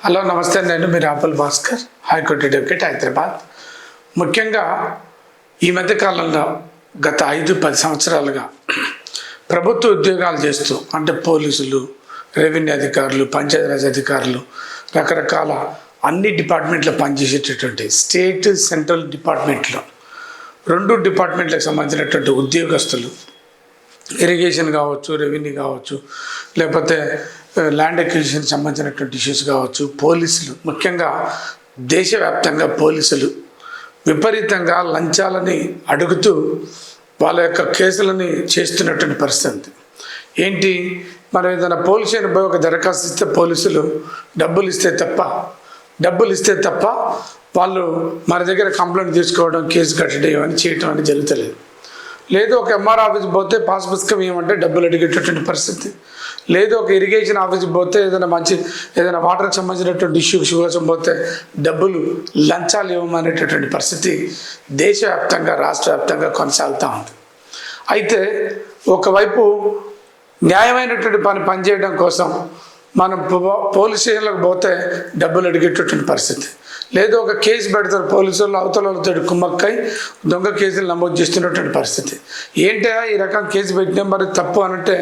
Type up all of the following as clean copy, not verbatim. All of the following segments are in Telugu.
హలో నమస్తే, నేను మీ రాపుల్ భాస్కర్, హైకోర్టు అడ్వకేట్, హైదరాబాద్. ముఖ్యంగా ఈ మధ్యకాలంలో గత 5-10 సంవత్సరాలుగా ప్రభుత్వ ఉద్యోగాలు చేస్తూ, అంటే పోలీసులు, రెవెన్యూ అధికారులు, పంచాయతీరాజ్ అధికారులు, రకరకాల అన్ని డిపార్ట్మెంట్లో పనిచేసేటటువంటి స్టేట్ సెంట్రల్ డిపార్ట్మెంట్లో 2 డిపార్ట్మెంట్లకు సంబంధించినటువంటి ఉద్యోగస్తులు, ఇరిగేషన్ కావచ్చు, రెవెన్యూ కావచ్చు, లేకపోతే ల్యాండ్ ఎక్విజిషన్ సంబంధించినటువంటి ఇష్యూస్ కావచ్చు, పోలీసులు, ముఖ్యంగా దేశవ్యాప్తంగా పోలీసులు విపరీతంగా లంచాలని అడుగుతూ వాళ్ళ యొక్క కేసులని చేస్తున్నటువంటి పరిస్థితి ఏంటి? మనం ఏదైనా పోలీస్ స్టేషన్ పోయి ఒక దరఖాస్తు ఇస్తే పోలీసులు డబ్బులు ఇస్తే తప్ప వాళ్ళు మన దగ్గర కంప్లైంట్ తీసుకోవడం, కేసు కట్టడం ఇవన్నీ చేయటం అనేది జరుగుతలేదు. లేదు ఒక ఎంఆర్ ఆఫీస్కి పోతే పాస్ పుస్తకం ఏమంటే డబ్బులు అడిగేటటువంటి పరిస్థితి లేదు. ఒక ఇరిగేషన్ ఆఫీస్కి పోతే ఏదైనా వాటర్కి సంబంధించినటువంటి ఇష్యూస్ కోసం పోతే డబ్బులు లంచాలు ఇవ్వమనేటటువంటి పరిస్థితి దేశవ్యాప్తంగా, రాష్ట్ర వ్యాప్తంగా కొనసాగుతూ ఉంది. అయితే ఒకవైపు న్యాయమైనటువంటి పనిచేయడం కోసం మనం పోలీస్ స్టేషన్లకు పోతే డబ్బులు అడిగేటటువంటి పరిస్థితి లేదు. ఒక కేసు పెడతారు పోలీసు వాళ్ళు, అవతలతో కుమ్మక్కై దొంగ కేసులు నమోదు చేస్తున్నటువంటి పరిస్థితి. ఏంటో ఈ రకం కేసు పెట్టినా మరి తప్పు అనంటే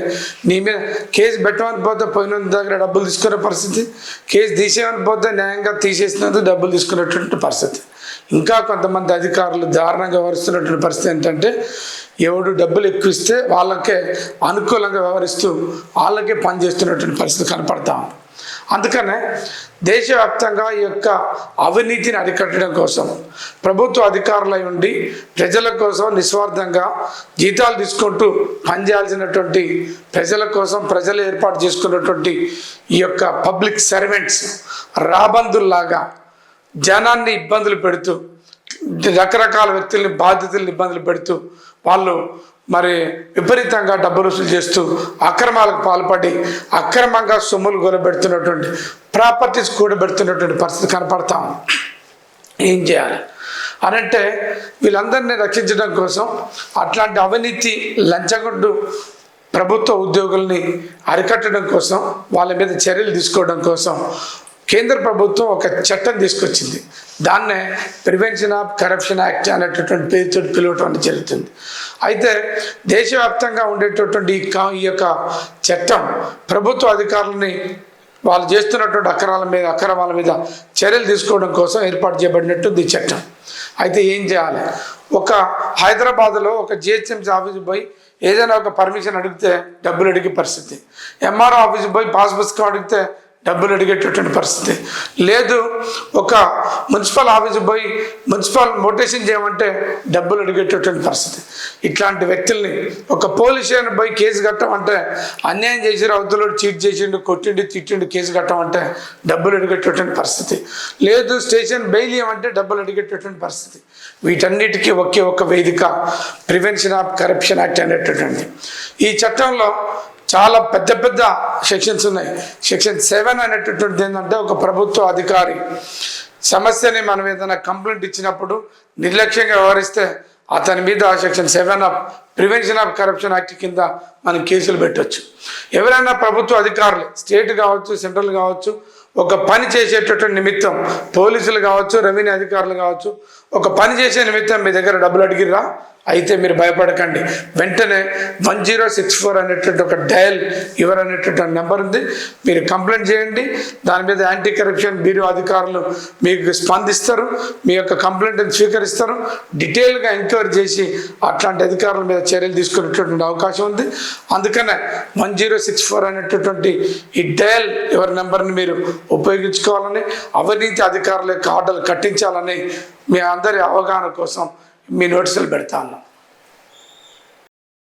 నీ మీద కేసు పెట్టమని పోతే పోయిన దగ్గర డబ్బులు తీసుకునే పరిస్థితి, కేసు తీసేయమని పోతే న్యాయంగా తీసేసినందుకు డబ్బులు తీసుకునేటువంటి పరిస్థితి. ఇంకా కొంతమంది అధికారులు దారుణంగా వ్యవహరిస్తున్నటువంటి పరిస్థితి ఏంటంటే, ఎవడు డబ్బులు ఎక్కువ ఇస్తే వాళ్ళకే అనుకూలంగా వ్యవహరిస్తూ వాళ్ళకే పనిచేస్తున్నటువంటి పరిస్థితి కనపడతా ఉంది. అందుకనే దేశవ్యాప్తంగా ఈ యొక్క అవినీతిని అరికట్టడం కోసం ప్రభుత్వ అధికారులై ఉండి ప్రజల కోసం నిస్వార్థంగా జీతాలు తీసుకుంటూ పనిచేయాల్సినటువంటి ప్రజల కోసం ప్రజలు ఏర్పాటు చేసుకున్నటువంటి ఈ యొక్క పబ్లిక్ సర్వెంట్స్ రాబందుల్లాగా జనాన్ని ఇబ్బందులు పెడుతూ, రకరకాల వ్యక్తుల్ని, బాధ్యతల్ని ఇబ్బందులు పెడుతూ వాళ్ళు మరి విపరీతంగా డబ్బులు వసూలు చేస్తూ అక్రమాలకు పాల్పడి అక్రమంగా సొమ్ములు కూడబెడుతున్నటువంటి, ప్రాపర్టీస్ కూడబెడుతున్నటువంటి పరిస్థితి కనపడతాం. ఏం చేయాలి అనంటే వీళ్ళందరినీ రక్షించడం కోసం, అట్లాంటి అవినీతి లంచగొండు ప్రభుత్వ ఉద్యోగుల్ని అరికట్టడం కోసం, వాళ్ళ మీద చర్యలు తీసుకోవడం కోసం కేంద్ర ప్రభుత్వం ఒక చట్టం తీసుకొచ్చింది. దాన్నే ప్రివెన్షన్ ఆఫ్ కరప్షన్ యాక్ట్ అనేటటువంటి పేరుతో పిలవటం అనేది జరుగుతుంది. అయితే దేశవ్యాప్తంగా ఉండేటటువంటి ఈ యొక్క చట్టం ప్రభుత్వ అధికారులని వాళ్ళు చేస్తున్నటువంటి అక్రమాల మీద చర్యలు తీసుకోవడం కోసం ఏర్పాటు చేయబడినట్టుంది ఈ చట్టం. అయితే ఏం చేయాలి? ఒక హైదరాబాద్లో ఒక జిహెచ్ఎంసీ ఆఫీస్కి పోయి ఏదైనా ఒక పర్మిషన్ అడిగితే డబ్బులు అడిగే పరిస్థితి, ఎంఆర్ఓ ఆఫీస్కి పోయి పాస్ పుస్తకం అడిగితే డబ్బులు అడిగేటటువంటి పరిస్థితి లేదు. ఒక మున్సిపల్ ఆఫీస్కి పోయి మున్సిపల్ నోటేషన్ చేయమంటే డబ్బులు అడిగేటటువంటి పరిస్థితి. ఇట్లాంటి వ్యక్తుల్ని ఒక పోలీస్ స్టేషన్ పోయి కేసు కట్టమంటే, అన్యాయం చేసి అవతలోడు చీట్ చేసిండు, కొట్టిండు, తిట్టిండు, కేసు కట్టమంటే డబ్బులు అడిగేటటువంటి పరిస్థితి లేదు. స్టేషన్ బెయిల్ ఇవ్వమంటే డబ్బులు అడిగేటటువంటి పరిస్థితి. వీటన్నిటికీ ఒకే ఒక వేదిక ప్రివెన్షన్ ఆఫ్ కరప్షన్ యాక్ట్ అనేటటువంటి ఈ చట్టంలో చాలా పెద్ద సెక్షన్స్ ఉన్నాయి. సెక్షన్ 7 అనేటటువంటిది ఏంటంటే, ఒక ప్రభుత్వ అధికారి సమస్యని మనం ఏదైనా కంప్లైంట్ ఇచ్చినప్పుడు నిర్లక్ష్యంగా వ్యవహరిస్తే అతని మీద section 7 of prevention of corruption act కింద మనం కేసులు పెట్టవచ్చు. ఎవరైనా ప్రభుత్వ అధికారులు, స్టేట్ కావచ్చు, సెంట్రల్ కావచ్చు, ఒక పని చేసేటటువంటి నిమిత్తం పోలీసులు కావచ్చు, రెవెన్యూ అధికారులు కావచ్చు, ఒక పని చేసే నిమిత్తం మీ దగ్గర డబ్బులు అడిగిర్రా, అయితే మీరు భయపడకండి. వెంటనే 1064 అనేటువంటి ఒక డయల్ యువర్ అనేటువంటి నెంబర్ ఉంది. మీరు కంప్లైంట్ చేయండి. దాని మీద యాంటీ కరప్షన్ బ్యూరో అధికారులు మీకు స్పందిస్తారు, మీ యొక్క కంప్లైంట్ని స్వీకరిస్తారు, డీటెయిల్గా ఎంక్వైరీ చేసి అట్లాంటి అధికారుల మీద చర్యలు తీసుకునేటటువంటి అవకాశం ఉంది. అందుకనే 1064 అనేటటువంటి ఈ డయల్ యువర్ నెంబర్ని మీరు ఉపయోగించుకోవాలని, అవినీతి అధికారుల యొక్క ఆర్డర్లు కట్టించాలని మీ అందరి అవగాహన కోసం మీ నోటీసులు పెడతా ఉన్నాం.